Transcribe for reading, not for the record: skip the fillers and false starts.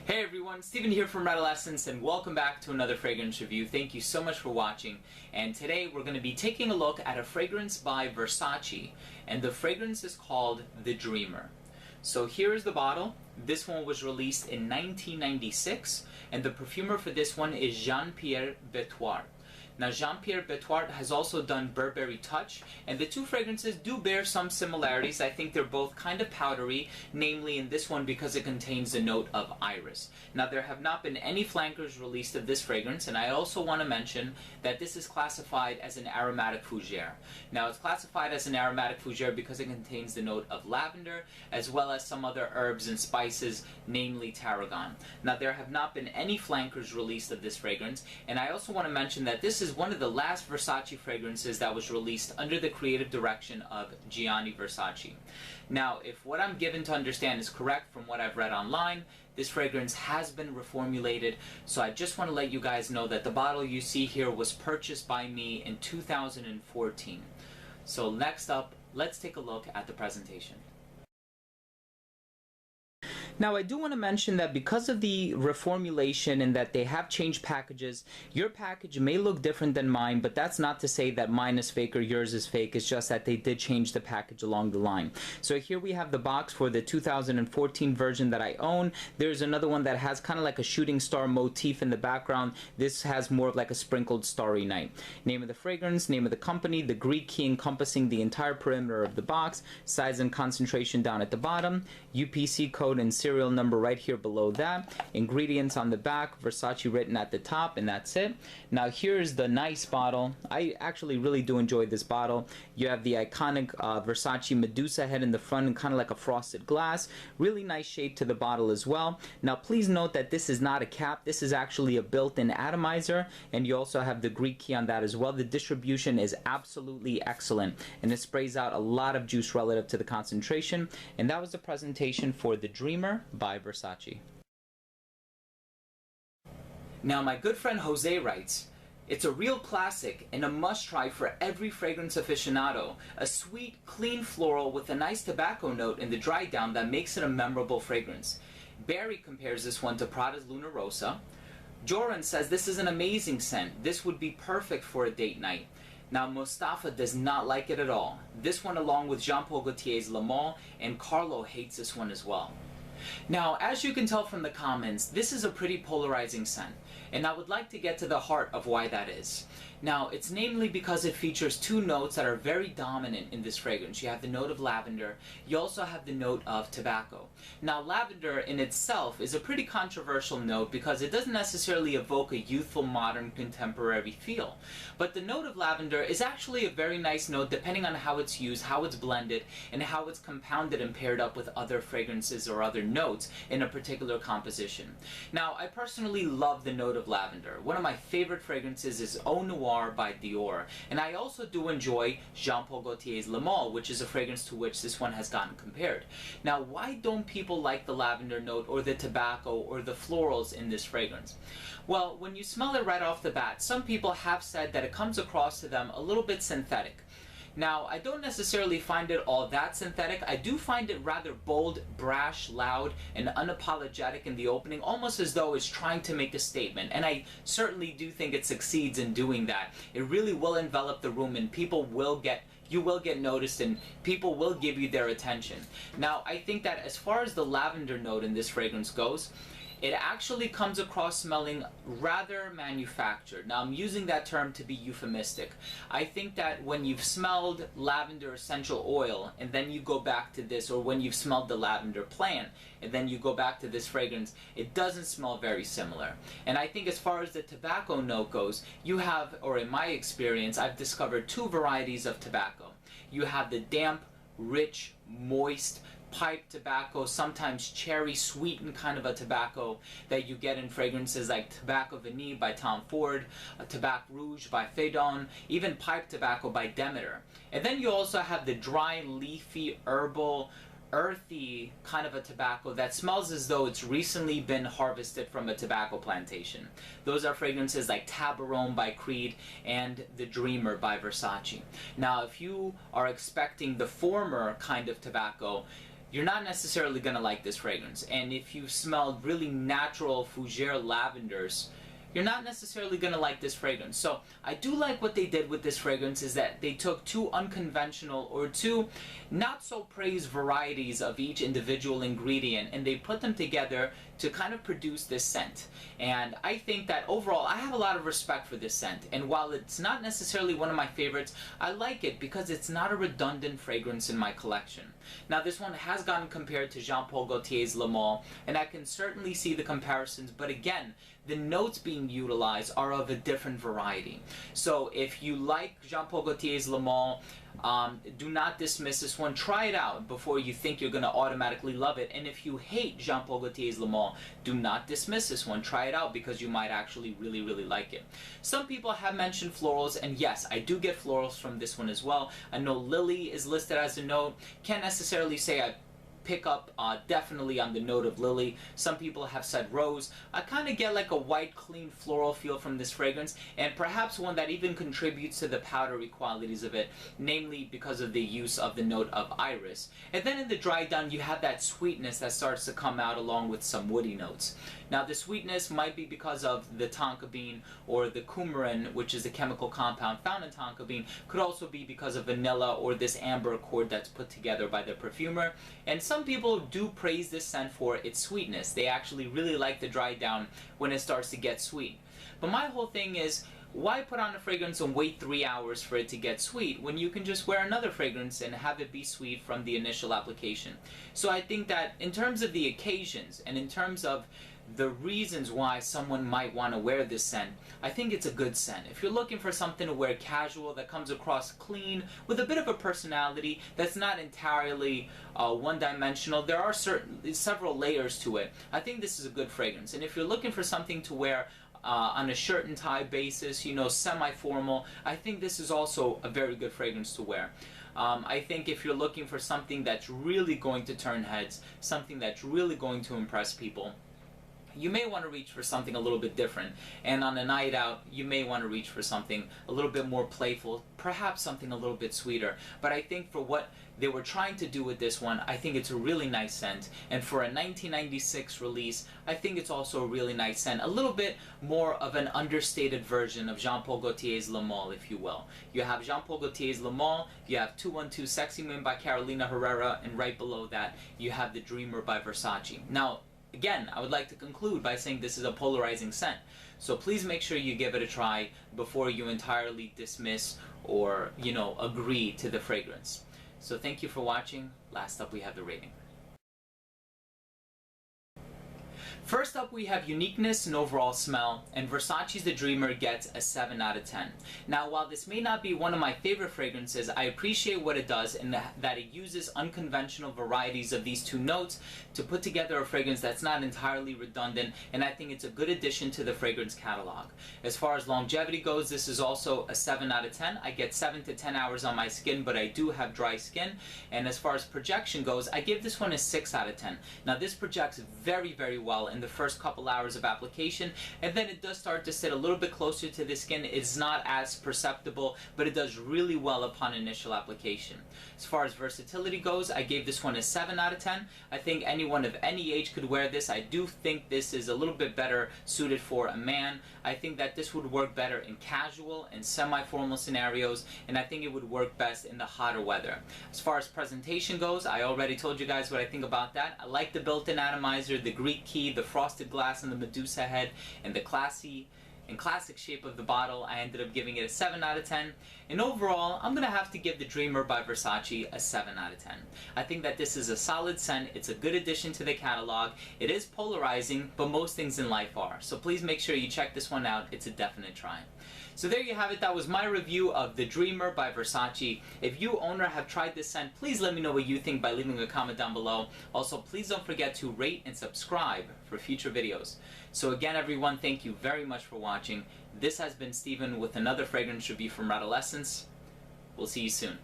Hey everyone, Steven here from Adolescence, and welcome back to another fragrance review. Thank you so much for watching. And today we're going to be taking a look at a fragrance by Versace, and the fragrance is called The Dreamer. So here's the bottle. This one was released in 1996, and the perfumer for this one is Jean-Pierre Berthouart. Now, Jean-Pierre Berthouart has also done Burberry Touch, and the two fragrances do bear some similarities. I think they're both kind of powdery, namely in this one because it contains a note of iris. Now, there have not been any flankers released of this fragrance, and I also want to mention that this is classified as an aromatic fougere. Now, it's classified as an aromatic fougere because it contains the note of lavender, as well as some other herbs and spices, namely tarragon. Now, there have not been any flankers released of this fragrance, and I also want to mention that this is one of the last Versace fragrances that was released under the creative direction of Gianni Versace. Now, if what I'm given to understand is correct from what I've read online, this fragrance has been reformulated, so I just want to let you guys know that the bottle you see here was purchased by me in 2014. So next up, let's take a look at the presentation. Now, I do want to mention that because of the reformulation and that they have changed packages, your package may look different than mine, but that's not to say that mine is fake or yours is fake. It's just that they did change the package along the line. So here we have the box for the 2014 version that I own. There's another one that has kind of like a shooting star motif in the background. This has more of like a sprinkled starry night. Name of the fragrance, name of the company, the Greek key encompassing the entire perimeter of the box, size and concentration down at the bottom, UPC code and serial number right here below that, ingredients on the back, Versace written at the top, and that's it. Now here's the nice bottle. I actually really do enjoy this bottle. You have the iconic Versace Medusa head in the front and kind of like a frosted glass. Really nice shape to the bottle as well. Now please note that this is not a cap. This is actually a built-in atomizer, and you also have the Greek key on that as well. The distribution is absolutely excellent, and it sprays out a lot of juice relative to the concentration. And that was the presentation for The Dreamer by Versace. Now, my good friend Jose writes, "It's a real classic and a must-try for every fragrance aficionado. A sweet, clean floral with a nice tobacco note in the dry down that makes it a memorable fragrance. Barry compares this one to Prada's Luna Rosa. Joran says this is an amazing scent. This would be perfect for a date night. Now, Mustafa does not like it at all. This one, along with Jean-Paul Gaultier's Le Mans, and Carlo hates this one as well." Now, as you can tell from the comments, this is a pretty polarizing scent, and I would like to get to the heart of why that is. Now, it's namely because it features two notes that are very dominant in this fragrance. You have the note of lavender, you also have the note of tobacco. Now, lavender in itself is a pretty controversial note because it doesn't necessarily evoke a youthful, modern, contemporary feel. But the note of lavender is actually a very nice note depending on how it's used, how it's blended, and how it's compounded and paired up with other fragrances or other notes in a particular composition. Now, I personally love the note of lavender. One of my favorite fragrances is Eau Noire by Dior, and I also do enjoy Jean-Paul Gaultier's Le Mans, which is a fragrance to which this one has gotten compared. Now, why don't people like the lavender note or the tobacco or the florals in this fragrance? Well, when you smell it right off the bat, some people have said that it comes across to them a little bit synthetic. Now, I don't necessarily find it all that synthetic. I do find it rather bold, brash, loud, and unapologetic in the opening, almost as though it's trying to make a statement. And I certainly do think it succeeds in doing that. It really will envelop the room, and you will get noticed, and people will give you their attention. Now, I think that as far as the lavender note in this fragrance goes, it actually comes across smelling rather manufactured. Now, I'm using that term to be euphemistic. I think that when you've smelled lavender essential oil and then you go back to this, or when you've smelled the lavender plant and then you go back to this fragrance, it doesn't smell very similar. And I think as far as the tobacco note goes, you have, or in my experience, I've discovered two varieties of tobacco. You have the damp, rich, moist, pipe tobacco, sometimes cherry sweetened kind of a tobacco that you get in fragrances like Tobacco Vanille by Tom Ford, Tabac Rouge by Fedon, even pipe tobacco by Demeter. And then you also have the dry, leafy, herbal, earthy kind of a tobacco that smells as though it's recently been harvested from a tobacco plantation. Those are fragrances like Tabarone by Creed and The Dreamer by Versace. Now, if you are expecting the former kind of tobacco, you're not necessarily going to like this fragrance. And if you smelled really natural fougere lavenders, you're not necessarily going to like this fragrance. So I do like what they did with this fragrance is that they took two unconventional or two not so praised varieties of each individual ingredient and they put them together to kind of produce this scent. And I think that overall I have a lot of respect for this scent, and while it's not necessarily one of my favorites, I like it because it's not a redundant fragrance in my collection. Now this one has gotten compared to Jean Paul Gaultier's Le Male, and I can certainly see the comparisons, but again, the notes being utilized are of a different variety. So if you like Jean Paul Gaultier's Le Male, do not dismiss this one. Try it out before you think you're going to automatically love it. And if you hate Jean Paul Gaultier's Le Male, do not dismiss this one. Try it out because you might actually really, really like it. Some people have mentioned florals, and yes, I do get florals from this one as well. I know lily is listed as a note. Can't necessarily say I pick up definitely on the note of lily. Some people have said rose. I kind of get like a white, clean floral feel from this fragrance, and perhaps one that even contributes to the powdery qualities of it, namely because of the use of the note of iris. And then in the dry down, you have that sweetness that starts to come out along with some woody notes. Now the sweetness might be because of the tonka bean or the coumarin, which is the chemical compound found in tonka bean. Could also be because of vanilla or this amber accord that's put together by the perfumer. And some people do praise this scent for its sweetness. They actually really like the dry down when it starts to get sweet. But my whole thing is, why put on a fragrance and wait 3 hours for it to get sweet when you can just wear another fragrance and have it be sweet from the initial application? So I think that in terms of the occasions and in terms of the reasons why someone might want to wear this scent, I think it's a good scent. If you're looking for something to wear casual that comes across clean with a bit of a personality that's not entirely one-dimensional, there are several layers to it, I think this is a good fragrance. And if you're looking for something to wear on a shirt and tie basis, you know, semi-formal, I think this is also a very good fragrance to wear. I think if you're looking for something that's really going to turn heads, something that's really going to impress people, you may want to reach for something a little bit different. And on a night out, you may want to reach for something a little bit more playful, perhaps something a little bit sweeter. But I think for what they were trying to do with this one, I think it's a really nice scent. And for a 1996 release, I think it's also a really nice scent. A little bit more of an understated version of Jean Paul Gaultier's Le Male, if you will. You have Jean Paul Gaultier's Le Male, you have 212 Sexy Man by Carolina Herrera, and right below that, you have The Dreamer by Versace. Now, again, I would like to conclude by saying this is a polarizing scent. So please make sure you give it a try before you entirely dismiss or, you know, agree to the fragrance. So thank you for watching. Last up, we have the rating. First up, we have uniqueness and overall smell, and Versace's The Dreamer gets a 7 out of 10. Now, while this may not be one of my favorite fragrances, I appreciate what it does in that it uses unconventional varieties of these two notes to put together a fragrance that's not entirely redundant, and I think it's a good addition to the fragrance catalog. As far as longevity goes, this is also a 7 out of 10. I get 7 to 10 hours on my skin, but I do have dry skin. And as far as projection goes, I give this one a 6 out of 10. Now, this projects very, very well in the first couple hours of application, and then it does start to sit a little bit closer to the skin. It's not as perceptible, but it does really well upon initial application. As far as versatility goes, I gave this one a 7 out of 10. I think anyone of any age could wear this. I do think this is a little bit better suited for a man. I think that this would work better in casual and semi-formal scenarios, and I think it would work best in the hotter weather. As far as presentation goes, I already told you guys what I think about that. I like the built-in atomizer, the Greek key, the frosted glass and the Medusa head, and the classy and classic shape of the bottle. I ended up giving it a 7 out of 10. And overall, I'm going to have to give The Dreamer by Versace a 7 out of 10. I think that this is a solid scent. It's a good addition to the catalog. It is polarizing, but most things in life are. So please make sure you check this one out. It's a definite try. So there you have it. That was my review of The Dreamer by Versace. If you, owner, have tried this scent, please let me know what you think by leaving a comment down below. Also, please don't forget to rate and subscribe for future videos. So again, everyone, thank you very much for watching. This has been Steven with another fragrance review from Radolescence. We'll see you soon.